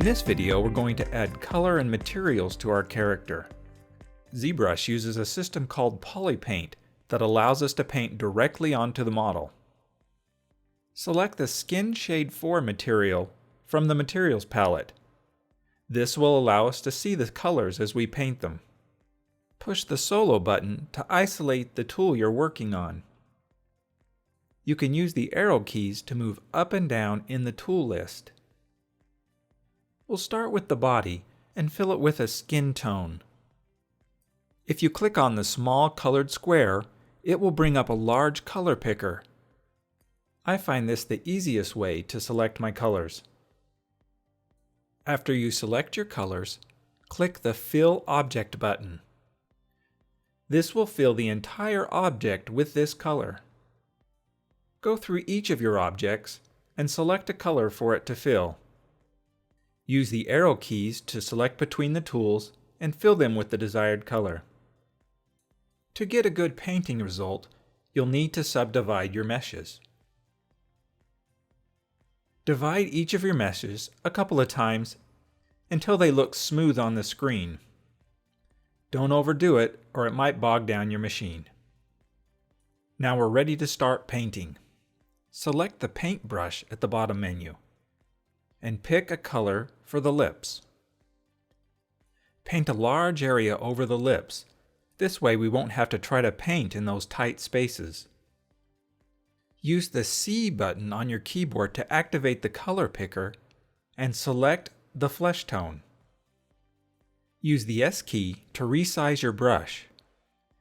In this video, we're going to add color and materials to our character. ZBrush uses a system called Polypaint that allows us to paint directly onto the model. Select the Skin Shade 4 material from the Materials palette. This will allow us to see the colors as we paint them. Push the Solo button to isolate the tool you're working on. You can use the arrow keys to move up and down in the tool list. We'll start with the body and fill it with a skin tone. If you click on the small colored square, it will bring up a large color picker. I find this the easiest way to select my colors. After you select your colors, click the Fill Object button. This will fill the entire object with this color. Go through each of your objects and select a color for it to fill. Use the arrow keys to select between the tools and fill them with the desired color. To get a good painting result, you'll need to subdivide your meshes. Divide each of your meshes a couple of times until they look smooth on the screen. Don't overdo it or it might bog down your machine. Now we're ready to start painting. Select the Paint brush at the bottom menu and pick a color for the lips. Paint a large area over the lips. This way we won't have to try to paint in those tight spaces. Use the C button on your keyboard to activate the color picker and select the flesh tone. Use the S key to resize your brush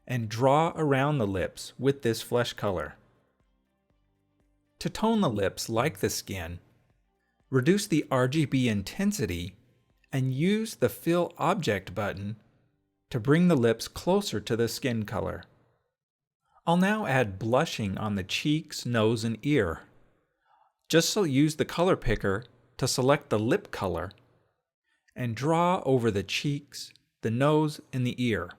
and draw around the lips with this flesh color. To tone the lips like the skin, reduce the RGB intensity and use the Fill Object button to bring the lips closer to the skin color. I'll now add blushing on the cheeks, nose, and ear. Just so use the color picker to select the lip color and draw over the cheeks, the nose, and the ear.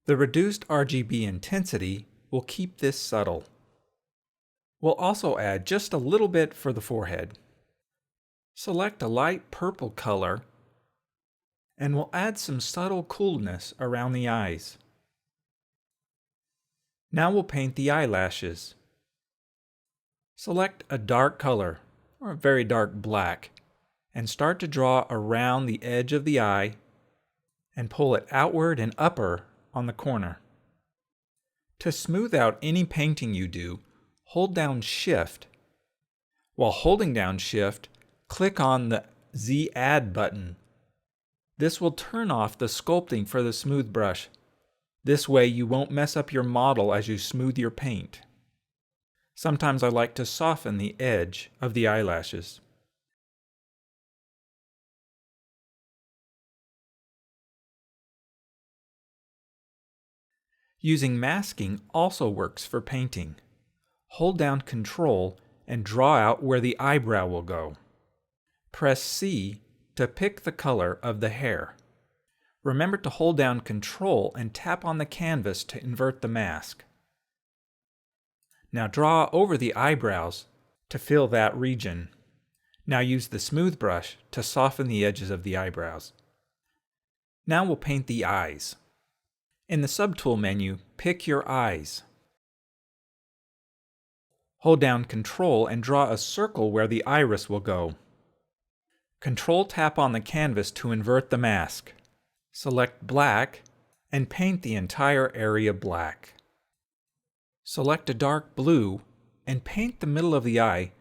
The reduced RGB intensity will keep this subtle. We'll also add just a little bit for the forehead. Select a light purple color and we'll add some subtle coolness around the eyes. Now we'll paint the eyelashes. Select a dark color, or a very dark black, and start to draw around the edge of the eye and pull it outward and upper on the corner. To smooth out any painting you do, hold down Shift. While holding down Shift, click on the Z Add button. This will turn off the sculpting for the smooth brush. This way you won't mess up your model as you smooth your paint. Sometimes I like to soften the edge of the eyelashes. Using masking also works for painting. Hold down Ctrl and draw out where the eyebrow will go. Press C to pick the color of the hair. Remember to hold down Ctrl and tap on the canvas to invert the mask. Now draw over the eyebrows to fill that region. Now use the smooth brush to soften the edges of the eyebrows. Now we'll paint the eyes. In the Subtool menu, pick your eyes. Hold down Ctrl and draw a circle where the iris will go. Ctrl tap on the canvas to invert the mask. Select black and paint the entire area black. Select a dark blue and paint the middle of the eye,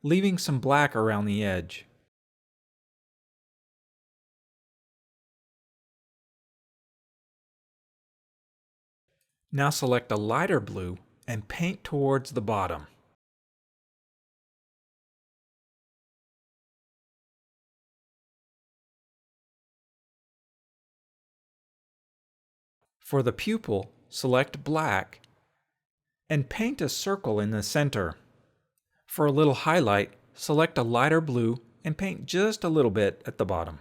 leaving some black around the edge. Now select a lighter blue and paint towards the bottom. For the pupil, select black and paint a circle in the center. For a little highlight, select a lighter blue and paint just a little bit at the bottom.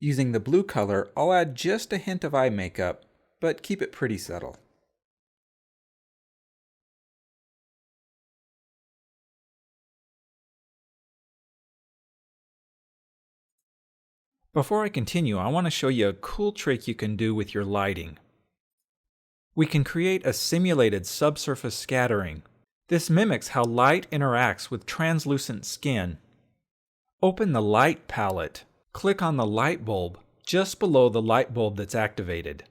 Using the blue color, I'll add just a hint of eye makeup, but keep it pretty subtle. Before I continue, I want to show you a cool trick you can do with your lighting. We can create a simulated subsurface scattering. This mimics how light interacts with translucent skin. Open the Light palette. Click on the light bulb just below the light bulb that's activated.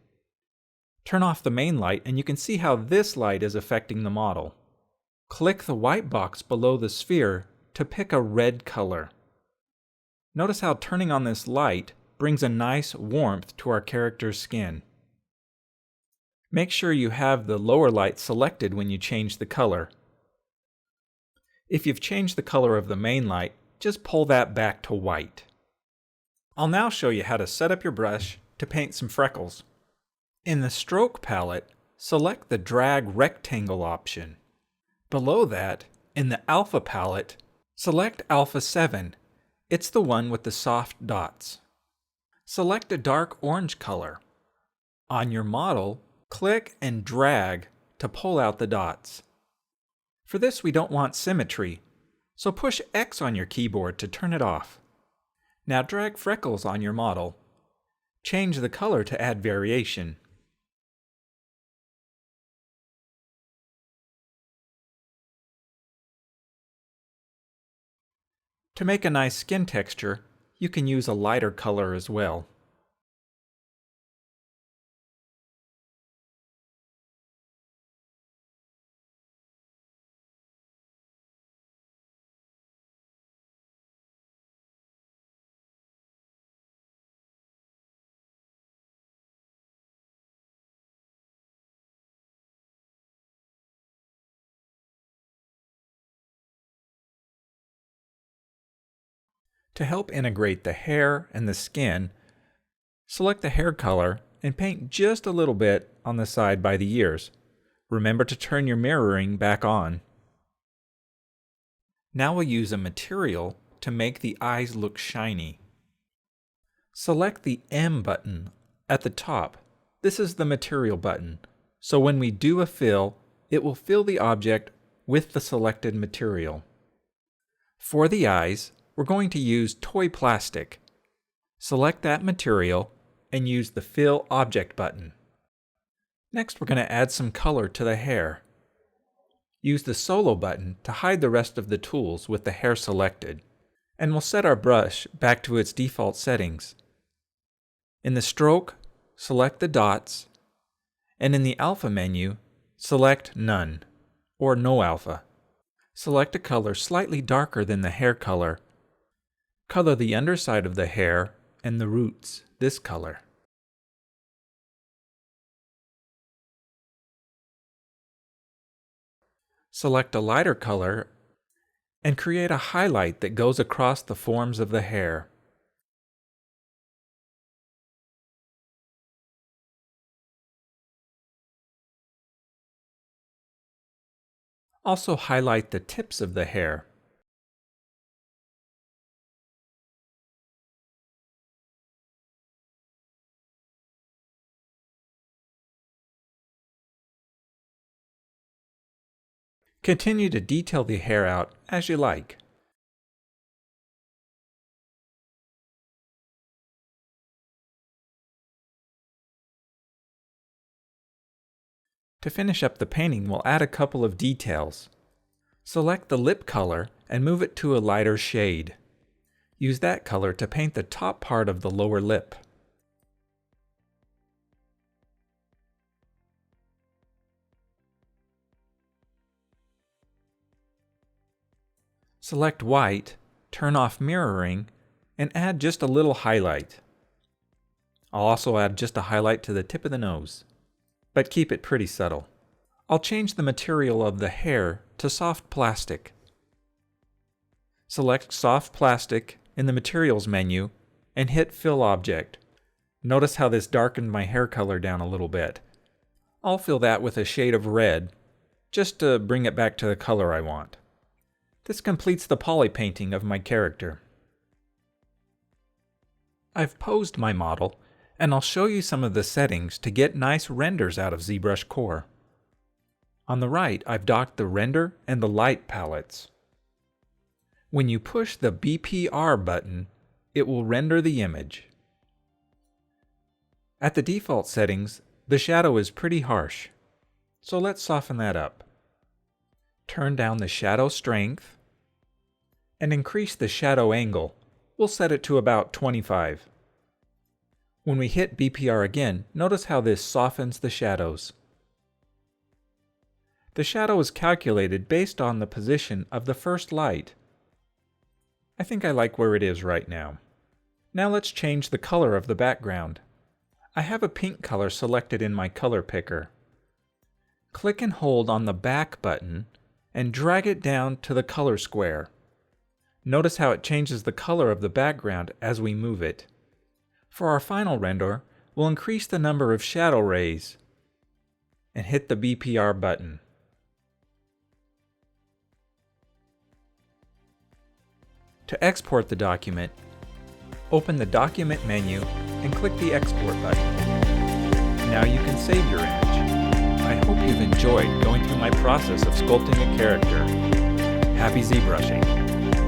Turn off the main light and you can see how this light is affecting the model. Click the white box below the sphere to pick a red color. Notice how turning on this light brings a nice warmth to our character's skin. Make sure you have the lower light selected when you change the color. If you've changed the color of the main light, just pull that back to white. I'll now show you how to set up your brush to paint some freckles. In the Stroke palette, select the Drag Rectangle option. Below that, in the Alpha palette, select Alpha 7. It's the one with the soft dots. Select a dark orange color. On your model, click and drag to pull out the dots. For this, we don't want symmetry, so push X on your keyboard to turn it off. Now drag freckles on your model. Change the color to add variation. To make a nice skin texture, you can use a lighter color as well. To help integrate the hair and the skin, select the hair color and paint just a little bit on the side by the ears. Remember to turn your mirroring back on. Now we'll use a material to make the eyes look shiny. Select the M button at the top. This is the material button, so when we do a fill, it will fill the object with the selected material. For the eyes, we're going to use toy plastic. Select that material and use the Fill Object button. Next, we're going to add some color to the hair. Use the Solo button to hide the rest of the tools with the hair selected, and we'll set our brush back to its default settings. In the Stroke, select the dots, and in the Alpha menu, select None, or No Alpha. Select a color slightly darker than the hair color. Color the underside of the hair and the roots this color. Select a lighter color and create a highlight that goes across the forms of the hair. Also highlight the tips of the hair. Continue to detail the hair out as you like. To finish up the painting, we'll add a couple of details. Select the lip color and move it to a lighter shade. Use that color to paint the top part of the lower lip. Select white, turn off mirroring, and add just a little highlight. I'll also add just a highlight to the tip of the nose, but keep it pretty subtle. I'll change the material of the hair to soft plastic. Select Soft Plastic in the Materials menu and hit Fill Object. Notice how this darkened my hair color down a little bit. I'll fill that with a shade of red, just to bring it back to the color I want. This completes the poly painting of my character. I've posed my model, and I'll show you some of the settings to get nice renders out of ZBrushCore. On the right, I've docked the render and the light palettes. When you push the BPR button, it will render the image. At the default settings, the shadow is pretty harsh, so let's soften that up. Turn down the shadow strength and increase the shadow angle. We'll set it to about 25. When we hit BPR again, notice how this softens the shadows. The shadow is calculated based on the position of the first light. I think I like where it is right now. Now let's change the color of the background. I have a pink color selected in my color picker. Click and hold on the back button and drag it down to the color square. Notice how it changes the color of the background as we move it. For our final render, we'll increase the number of shadow rays and hit the BPR button. To export the document, open the Document menu and click the Export button. Now you can save your image. I hope you've enjoyed going through my process of sculpting a character. Happy ZBrushing!